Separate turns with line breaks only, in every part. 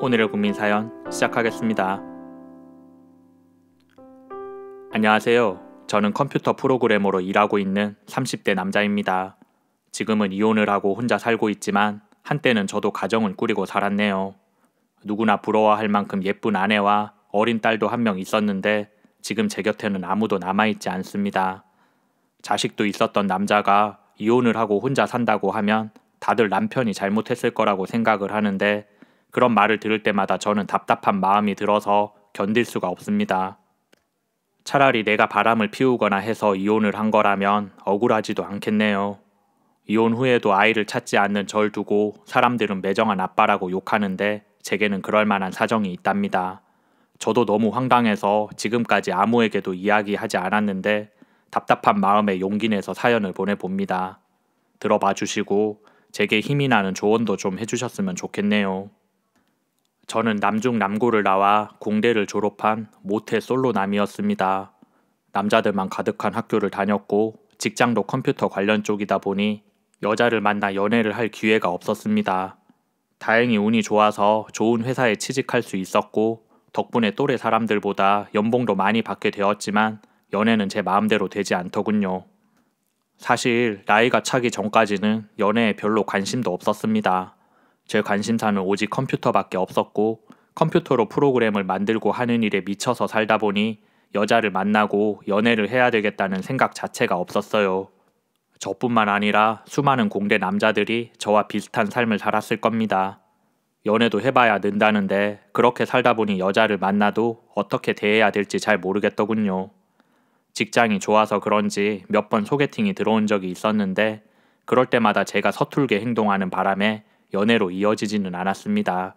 오늘의 국민사연 시작하겠습니다. 안녕하세요. 저는 컴퓨터 프로그래머로 일하고 있는 30대 남자입니다. 지금은 이혼을 하고 혼자 살고 있지만 한때는 저도 가정을 꾸리고 살았네요. 누구나 부러워할 만큼 예쁜 아내와 어린 딸도 한 명 있었는데 지금 제 곁에는 아무도 남아있지 않습니다. 자식도 있었던 남자가 이혼을 하고 혼자 산다고 하면 다들 남편이 잘못했을 거라고 생각을 하는데 그런 말을 들을 때마다 저는 답답한 마음이 들어서 견딜 수가 없습니다. 차라리 내가 바람을 피우거나 해서 이혼을 한 거라면 억울하지도 않겠네요. 이혼 후에도 아이를 찾지 않는 절 두고 사람들은 매정한 아빠라고 욕하는데 제게는 그럴 만한 사정이 있답니다. 저도 너무 황당해서 지금까지 아무에게도 이야기하지 않았는데 답답한 마음에 용기 내서 사연을 보내봅니다. 들어봐 주시고 제게 힘이 나는 조언도 좀 해주셨으면 좋겠네요. 저는 남중남고를 나와 공대를 졸업한 모태 솔로남이었습니다. 남자들만 가득한 학교를 다녔고 직장도 컴퓨터 관련 쪽이다 보니 여자를 만나 연애를 할 기회가 없었습니다. 다행히 운이 좋아서 좋은 회사에 취직할 수 있었고 덕분에 또래 사람들보다 연봉도 많이 받게 되었지만 연애는 제 마음대로 되지 않더군요. 사실 나이가 차기 전까지는 연애에 별로 관심도 없었습니다. 제 관심사는 오직 컴퓨터밖에 없었고 컴퓨터로 프로그램을 만들고 하는 일에 미쳐서 살다 보니 여자를 만나고 연애를 해야 되겠다는 생각 자체가 없었어요. 저뿐만 아니라 수많은 공대 남자들이 저와 비슷한 삶을 살았을 겁니다. 연애도 해봐야 는다는데 그렇게 살다 보니 여자를 만나도 어떻게 대해야 될지 잘 모르겠더군요. 직장이 좋아서 그런지 몇 번 소개팅이 들어온 적이 있었는데 그럴 때마다 제가 서툴게 행동하는 바람에 연애로 이어지지는 않았습니다.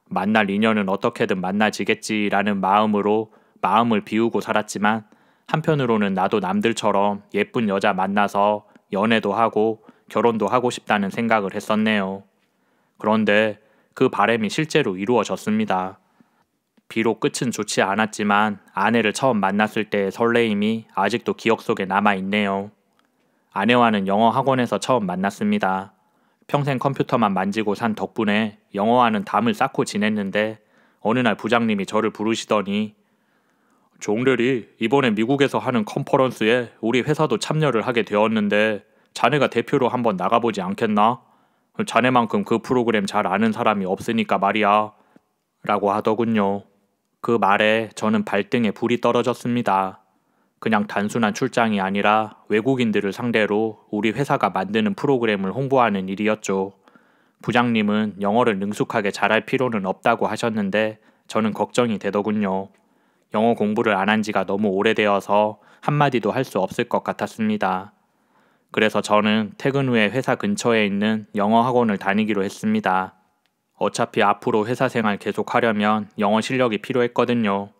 만날 인연은 어떻게든 만나지겠지라는 마음으로 마음을 비우고 살았지만 한편으로는 나도 남들처럼 예쁜 여자 만나서 연애도 하고 결혼도 하고 싶다는 생각을 했었네요. 그런데 그 바람이 실제로 이루어졌습니다. 비록 끝은 좋지 않았지만 아내를 처음 만났을 때의 설레임이 아직도 기억 속에 남아있네요. 아내와는 영어 학원에서 처음 만났습니다. 평생 컴퓨터만 만지고 산 덕분에 영어와는 담을 쌓고 지냈는데 어느 날 부장님이 저를 부르시더니 종대리, 이번에 미국에서 하는 컨퍼런스에 우리 회사도 참여를 하게 되었는데 자네가 대표로 한번 나가보지 않겠나? 자네만큼 그 프로그램 잘 아는 사람이 없으니까 말이야. 라고 하더군요. 그 말에 저는 발등에 불이 떨어졌습니다. 그냥 단순한 출장이 아니라 외국인들을 상대로 우리 회사가 만드는 프로그램을 홍보하는 일이었죠. 부장님은 영어를 능숙하게 잘할 필요는 없다고 하셨는데 저는 걱정이 되더군요. 영어 공부를 안 한 지가 너무 오래되어서 한마디도 할 수 없을 것 같았습니다. 그래서 저는 퇴근 후에 회사 근처에 있는 영어 학원을 다니기로 했습니다. 어차피 앞으로 회사 생활 계속 하려면 영어 실력이 필요했거든요.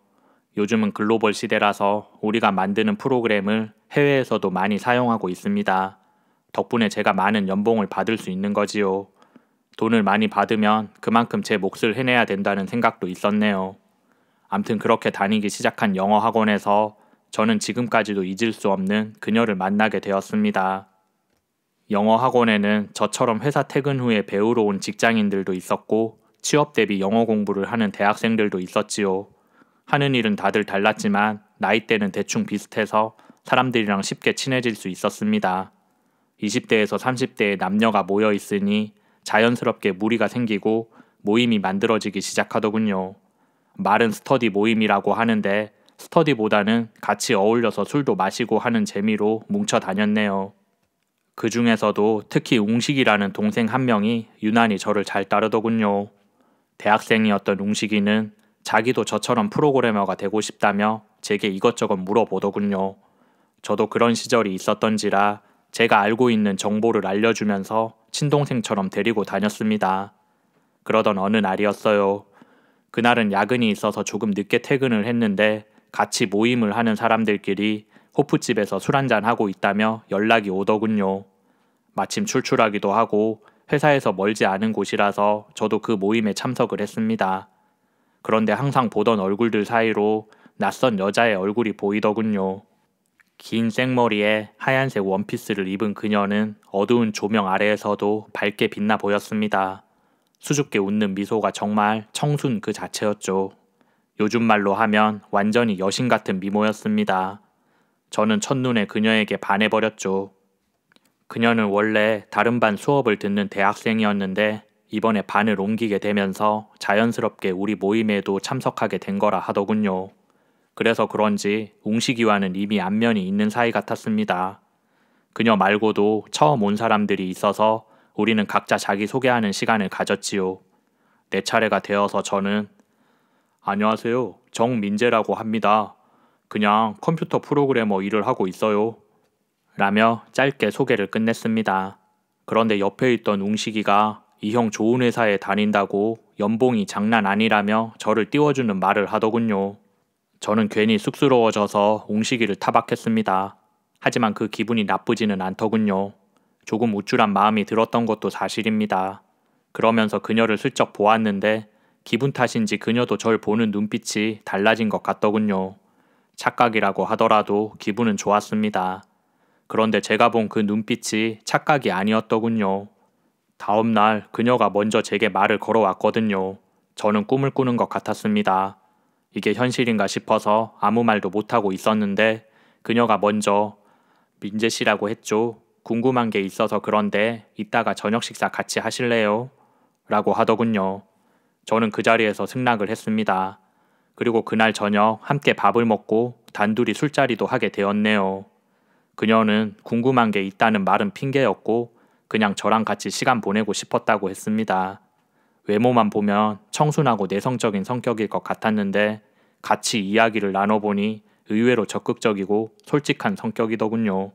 요즘은 글로벌 시대라서 우리가 만드는 프로그램을 해외에서도 많이 사용하고 있습니다. 덕분에 제가 많은 연봉을 받을 수 있는 거지요. 돈을 많이 받으면 그만큼 제 몫을 해내야 된다는 생각도 있었네요. 암튼 그렇게 다니기 시작한 영어 학원에서 저는 지금까지도 잊을 수 없는 그녀를 만나게 되었습니다. 영어 학원에는 저처럼 회사 퇴근 후에 배우러 온 직장인들도 있었고 취업 대비 영어 공부를 하는 대학생들도 있었지요. 하는 일은 다들 달랐지만 나이대는 대충 비슷해서 사람들이랑 쉽게 친해질 수 있었습니다. 20대에서 30대의 남녀가 모여 있으니 자연스럽게 무리가 생기고 모임이 만들어지기 시작하더군요. 말은 스터디 모임이라고 하는데 스터디보다는 같이 어울려서 술도 마시고 하는 재미로 뭉쳐 다녔네요. 그 중에서도 특히 웅식이라는 동생 한 명이 유난히 저를 잘 따르더군요. 대학생이었던 웅식이는 자기도 저처럼 프로그래머가 되고 싶다며 제게 이것저것 물어보더군요. 저도 그런 시절이 있었던지라 제가 알고 있는 정보를 알려주면서 친동생처럼 데리고 다녔습니다. 그러던 어느 날이었어요. 그날은 야근이 있어서 조금 늦게 퇴근을 했는데 같이 모임을 하는 사람들끼리 호프집에서 술 한잔 하고 있다며 연락이 오더군요. 마침 출출하기도 하고 회사에서 멀지 않은 곳이라서 저도 그 모임에 참석을 했습니다. 그런데 항상 보던 얼굴들 사이로 낯선 여자의 얼굴이 보이더군요. 긴 생머리에 하얀색 원피스를 입은 그녀는 어두운 조명 아래에서도 밝게 빛나 보였습니다. 수줍게 웃는 미소가 정말 청순 그 자체였죠. 요즘 말로 하면 완전히 여신 같은 미모였습니다. 저는 첫눈에 그녀에게 반해버렸죠. 그녀는 원래 다른 반 수업을 듣는 대학생이었는데 이번에 반을 옮기게 되면서 자연스럽게 우리 모임에도 참석하게 된 거라 하더군요. 그래서 그런지 웅식이와는 이미 안면이 있는 사이 같았습니다. 그녀 말고도 처음 온 사람들이 있어서 우리는 각자 자기 소개하는 시간을 가졌지요. 내 차례가 되어서 저는 안녕하세요. 정민재라고 합니다. 그냥 컴퓨터 프로그래머 일을 하고 있어요. 라며 짧게 소개를 끝냈습니다. 그런데 옆에 있던 웅식이가 이 형 좋은 회사에 다닌다고 연봉이 장난 아니라며 저를 띄워주는 말을 하더군요. 저는 괜히 쑥스러워져서 웅식이를 타박했습니다. 하지만 그 기분이 나쁘지는 않더군요. 조금 우쭐한 마음이 들었던 것도 사실입니다. 그러면서 그녀를 슬쩍 보았는데 기분 탓인지 그녀도 절 보는 눈빛이 달라진 것 같더군요. 착각이라고 하더라도 기분은 좋았습니다. 그런데 제가 본 그 눈빛이 착각이 아니었더군요. 다음 날 그녀가 먼저 제게 말을 걸어왔거든요. 저는 꿈을 꾸는 것 같았습니다. 이게 현실인가 싶어서 아무 말도 못하고 있었는데 그녀가 먼저 민재 씨라고 했죠. 궁금한 게 있어서 그런데 이따가 저녁 식사 같이 하실래요? 라고 하더군요. 저는 그 자리에서 승낙을 했습니다. 그리고 그날 저녁 함께 밥을 먹고 단둘이 술자리도 하게 되었네요. 그녀는 궁금한 게 있다는 말은 핑계였고 그냥 저랑 같이 시간 보내고 싶었다고 했습니다. 외모만 보면 청순하고 내성적인 성격일 것 같았는데 같이 이야기를 나눠보니 의외로 적극적이고 솔직한 성격이더군요.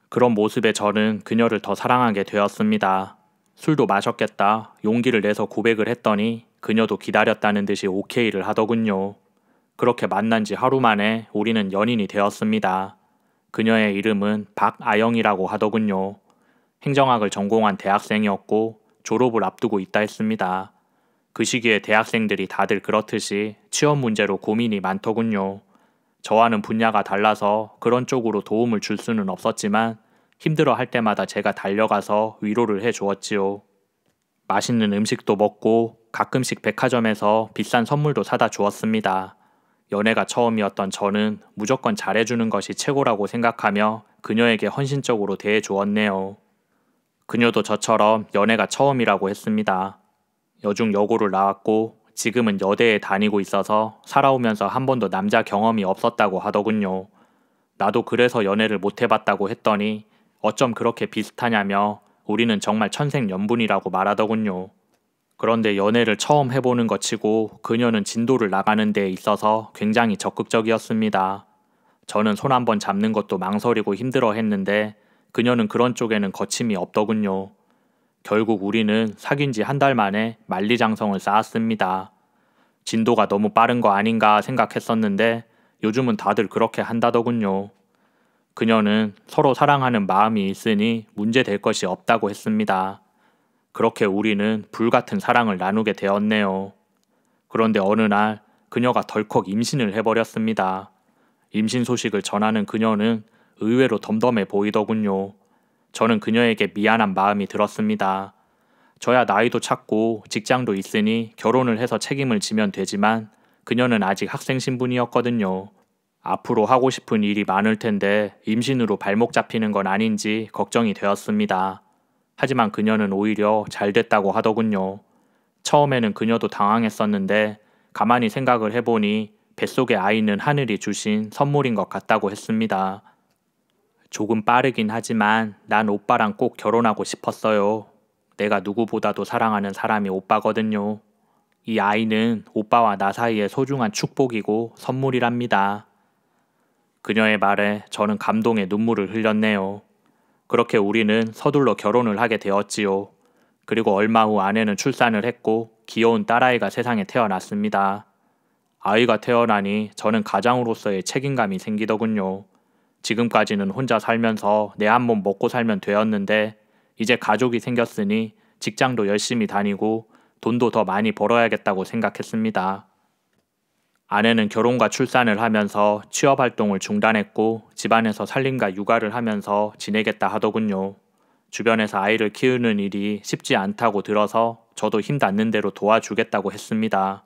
그런 모습에 저는 그녀를 더 사랑하게 되었습니다. 술도 마셨겠다 용기를 내서 고백을 했더니 그녀도 기다렸다는 듯이 오케이를 하더군요. 그렇게 만난 지 하루 만에 우리는 연인이 되었습니다. 그녀의 이름은 박아영이라고 하더군요. 행정학을 전공한 대학생이었고 졸업을 앞두고 있다 했습니다. 그 시기에 대학생들이 다들 그렇듯이 취업 문제로 고민이 많더군요. 저와는 분야가 달라서 그런 쪽으로 도움을 줄 수는 없었지만 힘들어 할 때마다 제가 달려가서 위로를 해 주었지요. 맛있는 음식도 먹고 가끔씩 백화점에서 비싼 선물도 사다 주었습니다. 연애가 처음이었던 저는 무조건 잘해주는 것이 최고라고 생각하며 그녀에게 헌신적으로 대해 주었네요. 그녀도 저처럼 연애가 처음이라고 했습니다. 여중 여고를 나왔고 지금은 여대에 다니고 있어서 살아오면서 한 번도 남자 경험이 없었다고 하더군요. 나도 그래서 연애를 못 해봤다고 했더니 어쩜 그렇게 비슷하냐며 우리는 정말 천생연분이라고 말하더군요. 그런데 연애를 처음 해보는 것 치고 그녀는 진도를 나가는 데에 있어서 굉장히 적극적이었습니다. 저는 손 한번 잡는 것도 망설이고 힘들어 했는데 그녀는 그런 쪽에는 거침이 없더군요. 결국 우리는 사귄 지 한 달 만에 만리장성을 쌓았습니다. 진도가 너무 빠른 거 아닌가 생각했었는데 요즘은 다들 그렇게 한다더군요. 그녀는 서로 사랑하는 마음이 있으니 문제될 것이 없다고 했습니다. 그렇게 우리는 불같은 사랑을 나누게 되었네요. 그런데 어느 날 그녀가 덜컥 임신을 해버렸습니다. 임신 소식을 전하는 그녀는 의외로 덤덤해 보이더군요. 저는 그녀에게 미안한 마음이 들었습니다. 저야 나이도 찼고 직장도 있으니 결혼을 해서 책임을 지면 되지만 그녀는 아직 학생 신분이었거든요. 앞으로 하고 싶은 일이 많을 텐데 임신으로 발목 잡히는 건 아닌지 걱정이 되었습니다. 하지만 그녀는 오히려 잘 됐다고 하더군요. 처음에는 그녀도 당황했었는데 가만히 생각을 해보니 뱃속의 아이는 하늘이 주신 선물인 것 같다고 했습니다. 조금 빠르긴 하지만 난 오빠랑 꼭 결혼하고 싶었어요. 내가 누구보다도 사랑하는 사람이 오빠거든요. 이 아이는 오빠와 나 사이의 소중한 축복이고 선물이랍니다. 그녀의 말에 저는 감동의 눈물을 흘렸네요. 그렇게 우리는 서둘러 결혼을 하게 되었지요. 그리고 얼마 후 아내는 출산을 했고 귀여운 딸아이가 세상에 태어났습니다. 아이가 태어나니 저는 가장으로서의 책임감이 생기더군요. 지금까지는 혼자 살면서 내 한 몸 먹고 살면 되었는데 이제 가족이 생겼으니 직장도 열심히 다니고 돈도 더 많이 벌어야겠다고 생각했습니다. 아내는 결혼과 출산을 하면서 취업 활동을 중단했고 집안에서 살림과 육아를 하면서 지내겠다 하더군요. 주변에서 아이를 키우는 일이 쉽지 않다고 들어서 저도 힘 닿는 대로 도와주겠다고 했습니다.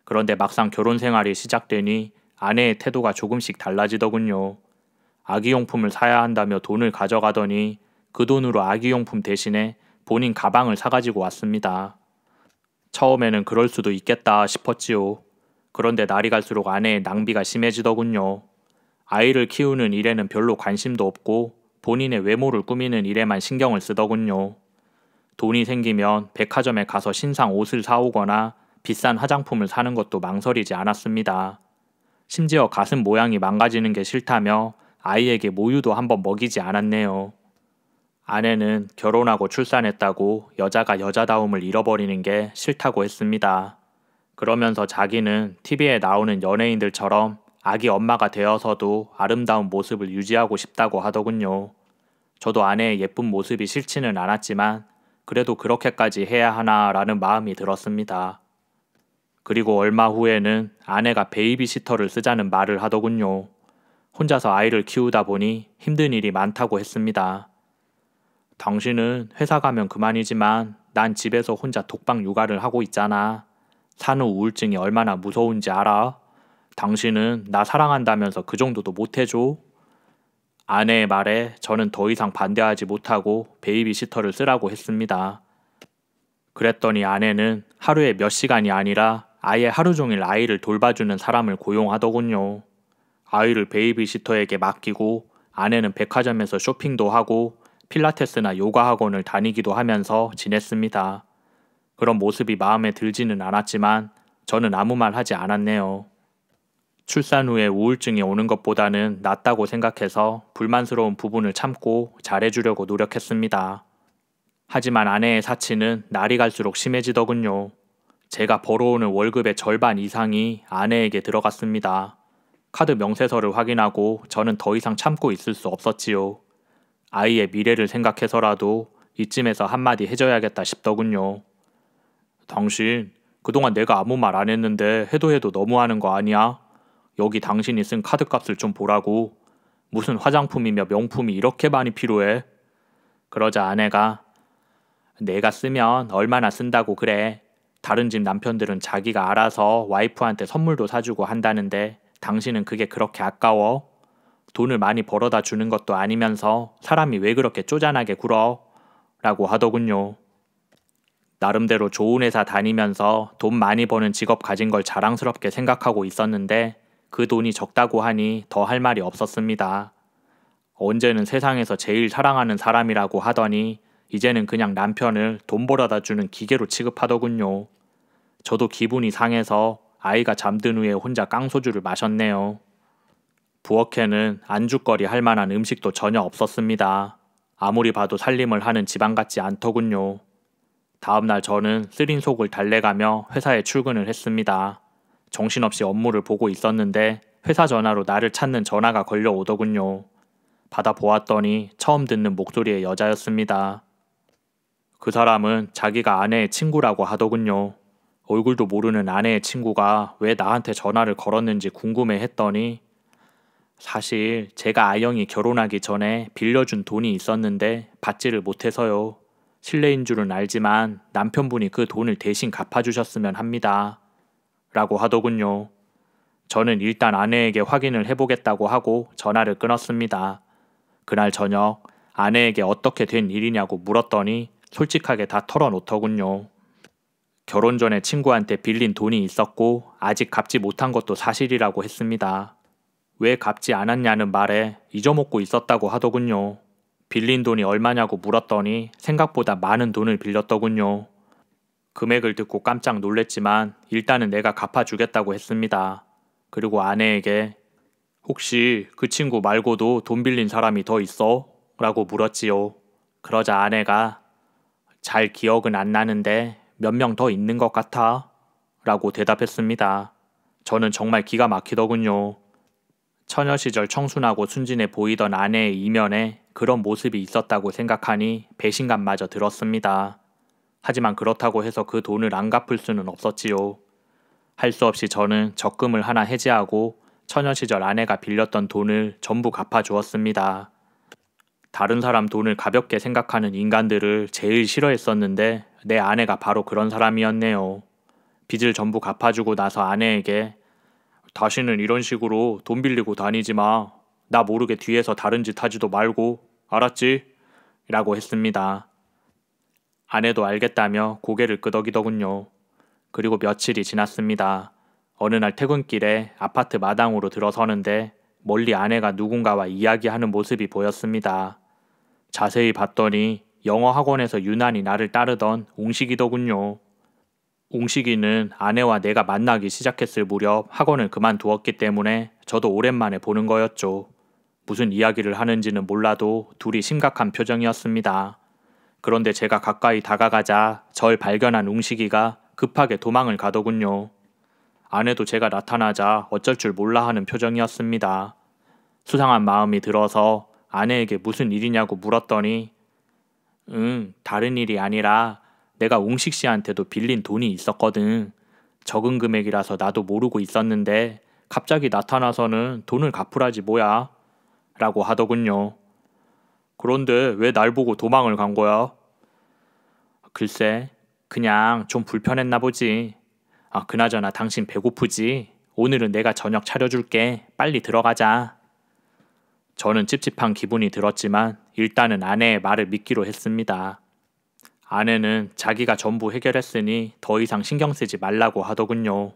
그런데 막상 결혼 생활이 시작되니 아내의 태도가 조금씩 달라지더군요. 아기용품을 사야 한다며 돈을 가져가더니 그 돈으로 아기용품 대신에 본인 가방을 사가지고 왔습니다. 처음에는 그럴 수도 있겠다 싶었지요. 그런데 날이 갈수록 아내의 낭비가 심해지더군요. 아이를 키우는 일에는 별로 관심도 없고 본인의 외모를 꾸미는 일에만 신경을 쓰더군요. 돈이 생기면 백화점에 가서 신상 옷을 사오거나 비싼 화장품을 사는 것도 망설이지 않았습니다. 심지어 가슴 모양이 망가지는 게 싫다며 아이에게 모유도 한번 먹이지 않았네요. 아내는 결혼하고 출산했다고 여자가 여자다움을 잃어버리는 게 싫다고 했습니다. 그러면서 자기는 TV에 나오는 연예인들처럼 아기 엄마가 되어서도 아름다운 모습을 유지하고 싶다고 하더군요. 저도 아내의 예쁜 모습이 싫지는 않았지만 그래도 그렇게까지 해야 하나라는 마음이 들었습니다. 그리고 얼마 후에는 아내가 베이비시터를 쓰자는 말을 하더군요. 혼자서 아이를 키우다 보니 힘든 일이 많다고 했습니다. 당신은 회사 가면 그만이지만 난 집에서 혼자 독박 육아를 하고 있잖아. 산후 우울증이 얼마나 무서운지 알아? 당신은 나 사랑한다면서 그 정도도 못해줘? 아내의 말에 저는 더 이상 반대하지 못하고 베이비시터를 쓰라고 했습니다. 그랬더니 아내는 하루에 몇 시간이 아니라 아예 하루 종일 아이를 돌봐주는 사람을 고용하더군요. 아이를 베이비시터에게 맡기고 아내는 백화점에서 쇼핑도 하고 필라테스나 요가 학원을 다니기도 하면서 지냈습니다. 그런 모습이 마음에 들지는 않았지만 저는 아무 말 하지 않았네요. 출산 후에 우울증이 오는 것보다는 낫다고 생각해서 불만스러운 부분을 참고 잘해주려고 노력했습니다. 하지만 아내의 사치는 날이 갈수록 심해지더군요. 제가 벌어오는 월급의 절반 이상이 아내에게 들어갔습니다. 카드 명세서를 확인하고 저는 더 이상 참고 있을 수 없었지요. 아이의 미래를 생각해서라도 이쯤에서 한마디 해줘야겠다 싶더군요. 당신, 그동안 내가 아무 말 안 했는데 해도 너무하는 거 아니야? 여기 당신이 쓴 카드값을 좀 보라고. 무슨 화장품이며 명품이 이렇게 많이 필요해? 그러자 아내가 내가 쓰면 얼마나 쓴다고 그래. 다른 집 남편들은 자기가 알아서 와이프한테 선물도 사주고 한다는데 당신은 그게 그렇게 아까워? 돈을 많이 벌어다 주는 것도 아니면서 사람이 왜 그렇게 쪼잔하게 굴어? 라고 하더군요. 나름대로 좋은 회사 다니면서 돈 많이 버는 직업 가진 걸 자랑스럽게 생각하고 있었는데 그 돈이 적다고 하니 더 할 말이 없었습니다. 언제는 세상에서 제일 사랑하는 사람이라고 하더니 이제는 그냥 남편을 돈 벌어다 주는 기계로 취급하더군요. 저도 기분이 상해서 아이가 잠든 후에 혼자 깡소주를 마셨네요. 부엌에는 안주거리 할 만한 음식도 전혀 없었습니다. 아무리 봐도 살림을 하는 집안 같지 않더군요. 다음날 저는 쓰린 속을 달래가며 회사에 출근을 했습니다. 정신없이 업무를 보고 있었는데 회사 전화로 나를 찾는 전화가 걸려오더군요. 받아보았더니 처음 듣는 목소리의 여자였습니다. 그 사람은 자기가 아내의 친구라고 하더군요. 얼굴도 모르는 아내의 친구가 왜 나한테 전화를 걸었는지 궁금해했더니 사실 제가 아영이 결혼하기 전에 빌려준 돈이 있었는데 받지를 못해서요. 실례인 줄은 알지만 남편분이 그 돈을 대신 갚아주셨으면 합니다. 라고 하더군요. 저는 일단 아내에게 확인을 해보겠다고 하고 전화를 끊었습니다. 그날 저녁 아내에게 어떻게 된 일이냐고 물었더니 솔직하게 다 털어놓더군요. 결혼 전에 친구한테 빌린 돈이 있었고 아직 갚지 못한 것도 사실이라고 했습니다. 왜 갚지 않았냐는 말에 잊어먹고 있었다고 하더군요. 빌린 돈이 얼마냐고 물었더니 생각보다 많은 돈을 빌렸더군요. 금액을 듣고 깜짝 놀랬지만 일단은 내가 갚아주겠다고 했습니다. 그리고 아내에게 혹시 그 친구 말고도 돈 빌린 사람이 더 있어? 라고 물었지요. 그러자 아내가 잘 기억은 안 나는데 몇 명 더 있는 것 같아 라고 대답했습니다. 저는 정말 기가 막히더군요. 처녀 시절 청순하고 순진해 보이던 아내의 이면에 그런 모습이 있었다고 생각하니 배신감마저 들었습니다. 하지만 그렇다고 해서 그 돈을 안 갚을 수는 없었지요. 할 수 없이 저는 적금을 하나 해지하고 처녀 시절 아내가 빌렸던 돈을 전부 갚아주었습니다. 다른 사람 돈을 가볍게 생각하는 인간들을 제일 싫어했었는데 내 아내가 바로 그런 사람이었네요. 빚을 전부 갚아주고 나서 아내에게 다시는 이런 식으로 돈 빌리고 다니지 마. 나 모르게 뒤에서 다른 짓 하지도 말고 알았지? 라고 했습니다. 아내도 알겠다며 고개를 끄덕이더군요. 그리고 며칠이 지났습니다. 어느 날 퇴근길에 아파트 마당으로 들어서는데 멀리 아내가 누군가와 이야기하는 모습이 보였습니다. 자세히 봤더니 영어 학원에서 유난히 나를 따르던 웅식이더군요. 웅식이는 아내와 내가 만나기 시작했을 무렵 학원을 그만두었기 때문에 저도 오랜만에 보는 거였죠. 무슨 이야기를 하는지는 몰라도 둘이 심각한 표정이었습니다. 그런데 제가 가까이 다가가자 절 발견한 웅식이가 급하게 도망을 가더군요. 아내도 제가 나타나자 어쩔 줄 몰라 하는 표정이었습니다. 수상한 마음이 들어서 아내에게 무슨 일이냐고 물었더니 다른 일이 아니라 내가 웅식 씨한테도 빌린 돈이 있었거든. 적은 금액이라서 나도 모르고 있었는데 갑자기 나타나서는 돈을 갚으라지 뭐야? 라고 하더군요. 그런데 왜 날 보고 도망을 간 거야? 글쎄, 그냥 좀 불편했나 보지. 그나저나 당신 배고프지? 오늘은 내가 저녁 차려줄게. 빨리 들어가자. 저는 찝찝한 기분이 들었지만 일단은 아내의 말을 믿기로 했습니다. 아내는 자기가 전부 해결했으니 더 이상 신경 쓰지 말라고 하더군요.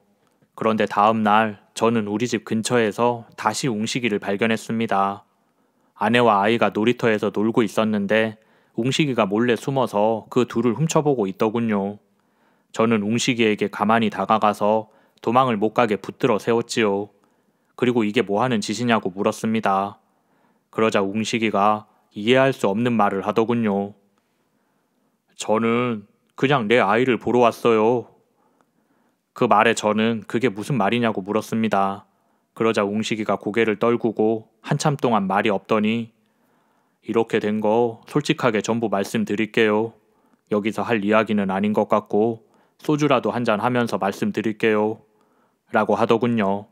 그런데 다음 날 저는 우리 집 근처에서 다시 웅식이를 발견했습니다. 아내와 아이가 놀이터에서 놀고 있었는데 웅식이가 몰래 숨어서 그 둘을 훔쳐보고 있더군요. 저는 웅식이에게 가만히 다가가서 도망을 못 가게 붙들어 세웠지요. 그리고 이게 뭐 하는 짓이냐고 물었습니다. 그러자 웅식이가 이해할 수 없는 말을 하더군요. 저는 그냥 내 아이를 보러 왔어요. 그 말에 저는 그게 무슨 말이냐고 물었습니다. 그러자 웅식이가 고개를 떨구고 한참 동안 말이 없더니 이렇게 된 거 솔직하게 전부 말씀드릴게요. 여기서 할 이야기는 아닌 것 같고 소주라도 한잔 하면서 말씀드릴게요. 라고 하더군요.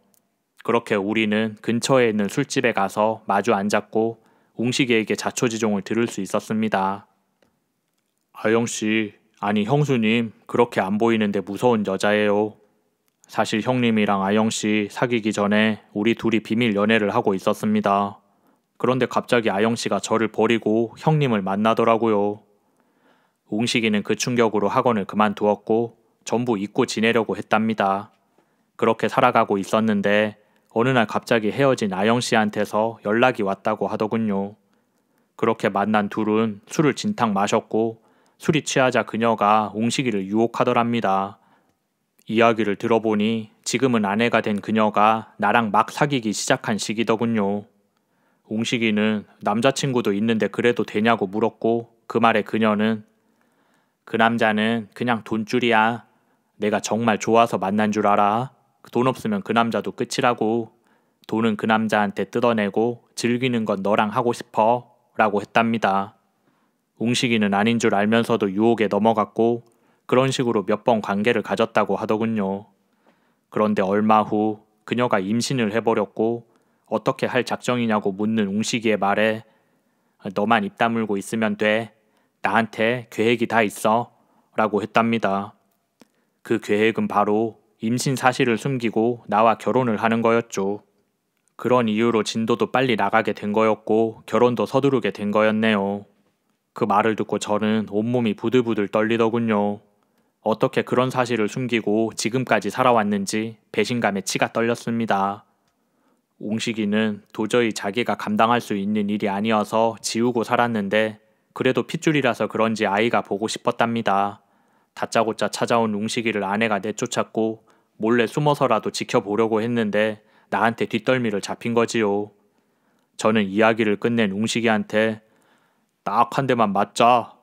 그렇게 우리는 근처에 있는 술집에 가서 마주 앉았고 웅식이에게 자초지종을 들을 수 있었습니다. 아영씨, 아니 형수님, 그렇게 안 보이는데 무서운 여자예요. 사실 형님이랑 아영씨 사귀기 전에 우리 둘이 비밀 연애를 하고 있었습니다. 그런데 갑자기 아영씨가 저를 버리고 형님을 만나더라고요. 웅식이는 그 충격으로 학원을 그만두었고 전부 잊고 지내려고 했답니다. 그렇게 살아가고 있었는데 어느 날 갑자기 헤어진 아영씨한테서 연락이 왔다고 하더군요. 그렇게 만난 둘은 술을 진탕 마셨고 술이 취하자 그녀가 웅식이를 유혹하더랍니다. 이야기를 들어보니 지금은 아내가 된 그녀가 나랑 막 사귀기 시작한 시기더군요. 웅식이는 남자친구도 있는데 그래도 되냐고 물었고 그 말에 그녀는 그 남자는 그냥 돈줄이야. 내가 정말 좋아서 만난 줄 알아. 돈 없으면 그 남자도 끝이라고. 돈은 그 남자한테 뜯어내고 즐기는 건 너랑 하고 싶어. 라고 했답니다. 웅식이는 아닌 줄 알면서도 유혹에 넘어갔고 그런 식으로 몇 번 관계를 가졌다고 하더군요. 그런데 얼마 후 그녀가 임신을 해버렸고 어떻게 할 작정이냐고 묻는 웅식이의 말에 너만 입 다물고 있으면 돼. 나한테 계획이 다 있어. 라고 했답니다. 그 계획은 바로 임신 사실을 숨기고 나와 결혼을 하는 거였죠. 그런 이유로 진도도 빨리 나가게 된 거였고 결혼도 서두르게 된 거였네요. 그 말을 듣고 저는 온몸이 부들부들 떨리더군요. 어떻게 그런 사실을 숨기고 지금까지 살아왔는지 배신감에 치가 떨렸습니다. 웅식이는 도저히 자기가 감당할 수 있는 일이 아니어서 지우고 살았는데 그래도 핏줄이라서 그런지 아이가 보고 싶었답니다. 다짜고짜 찾아온 웅식이를 아내가 내쫓았고 몰래 숨어서라도 지켜보려고 했는데 나한테 뒷덜미를 잡힌 거지요. 저는 이야기를 끝낸 웅식이한테 딱 한 대만 맞자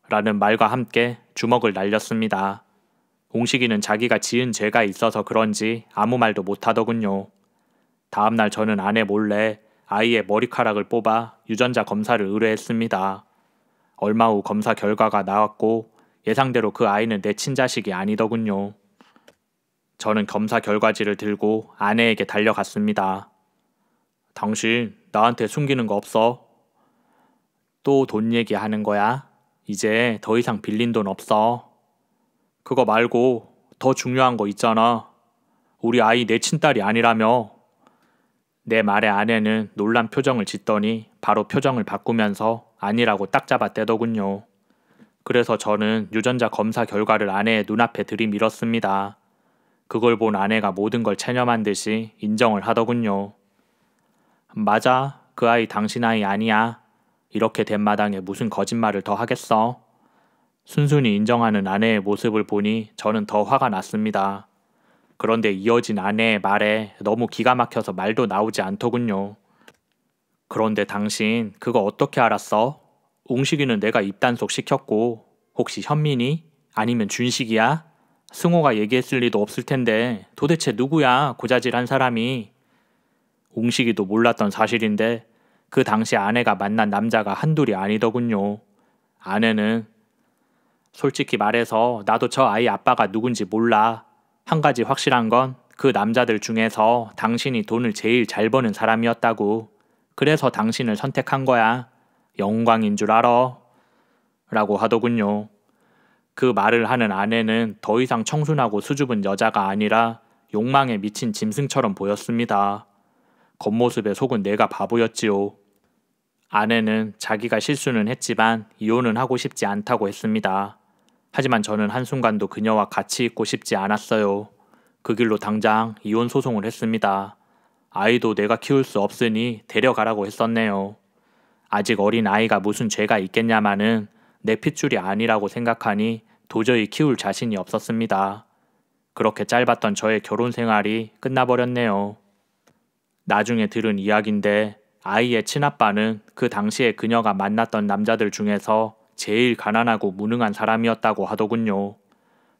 라는 말과 함께 주먹을 날렸습니다. 웅식이는 자기가 지은 죄가 있어서 그런지 아무 말도 못하더군요. 다음날 저는 아내 몰래 아이의 머리카락을 뽑아 유전자 검사를 의뢰했습니다. 얼마 후 검사 결과가 나왔고 예상대로 그 아이는 내 친자식이 아니더군요. 저는 검사 결과지를 들고 아내에게 달려갔습니다. 당신 나한테 숨기는 거 없어? 또 돈 얘기하는 거야? 이제 더 이상 빌린 돈 없어. 그거 말고 더 중요한 거 있잖아. 우리 아이 내 친딸이 아니라며. 내 말에 아내는 놀란 표정을 짓더니 바로 표정을 바꾸면서 아니라고 딱 잡아 떼더군요. 그래서 저는 유전자 검사 결과를 아내의 눈앞에 들이밀었습니다. 그걸 본 아내가 모든 걸 체념한 듯이 인정을 하더군요. 맞아, 그 아이 당신 아이 아니야. 이렇게 된 마당에 무슨 거짓말을 더 하겠어. 순순히 인정하는 아내의 모습을 보니 저는 더 화가 났습니다. 그런데 이어진 아내의 말에 너무 기가 막혀서 말도 나오지 않더군요. 그런데 당신 그거 어떻게 알았어? 웅식이는 내가 입단속 시켰고 혹시 현민이? 아니면 준식이야? 승호가 얘기했을 리도 없을 텐데 도대체 누구야 고자질한 사람이. 웅식이도 몰랐던 사실인데 그 당시 아내가 만난 남자가 한둘이 아니더군요. 아내는 솔직히 말해서 나도 저 아이 아빠가 누군지 몰라. 한 가지 확실한 건 그 남자들 중에서 당신이 돈을 제일 잘 버는 사람이었다고. 그래서 당신을 선택한 거야. 영광인 줄 알아. 라고 하더군요. 그 말을 하는 아내는 더 이상 청순하고 수줍은 여자가 아니라 욕망에 미친 짐승처럼 보였습니다. 겉모습에 속은 내가 바보였지요. 아내는 자기가 실수는 했지만 이혼은 하고 싶지 않다고 했습니다. 하지만 저는 한순간도 그녀와 같이 있고 싶지 않았어요. 그 길로 당장 이혼 소송을 했습니다. 아이도 내가 키울 수 없으니 데려가라고 했었네요. 아직 어린 아이가 무슨 죄가 있겠냐마는 내 핏줄이 아니라고 생각하니 도저히 키울 자신이 없었습니다. 그렇게 짧았던 저의 결혼 생활이 끝나버렸네요. 나중에 들은 이야기인데 아이의 친아빠는 그 당시에 그녀가 만났던 남자들 중에서 제일 가난하고 무능한 사람이었다고 하더군요.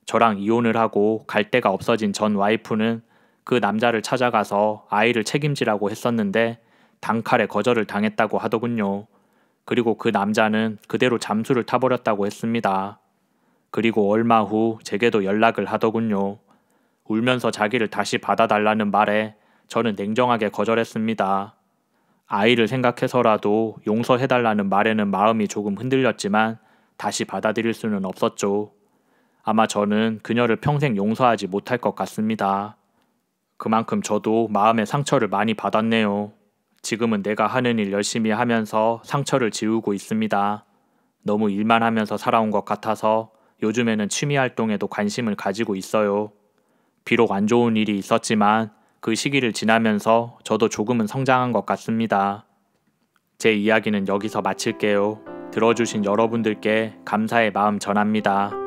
저랑 이혼을 하고 갈 데가 없어진 전 와이프는 그 남자를 찾아가서 아이를 책임지라고 했었는데 단칼에 거절을 당했다고 하더군요. 그리고 그 남자는 그대로 잠수를 타버렸다고 했습니다. 그리고 얼마 후 제게도 연락을 하더군요. 울면서 자기를 다시 받아달라는 말에 저는 냉정하게 거절했습니다. 아이를 생각해서라도 용서해달라는 말에는 마음이 조금 흔들렸지만 다시 받아들일 수는 없었죠. 아마 저는 그녀를 평생 용서하지 못할 것 같습니다. 그만큼 저도 마음의 상처를 많이 받았네요. 지금은 내가 하는 일 열심히 하면서 상처를 지우고 있습니다. 너무 일만 하면서 살아온 것 같아서 요즘에는 취미 활동에도 관심을 가지고 있어요. 비록 안 좋은 일이 있었지만 그 시기를 지나면서 저도 조금은 성장한 것 같습니다. 제 이야기는 여기서 마칠게요. 들어주신 여러분들께 감사의 마음 전합니다.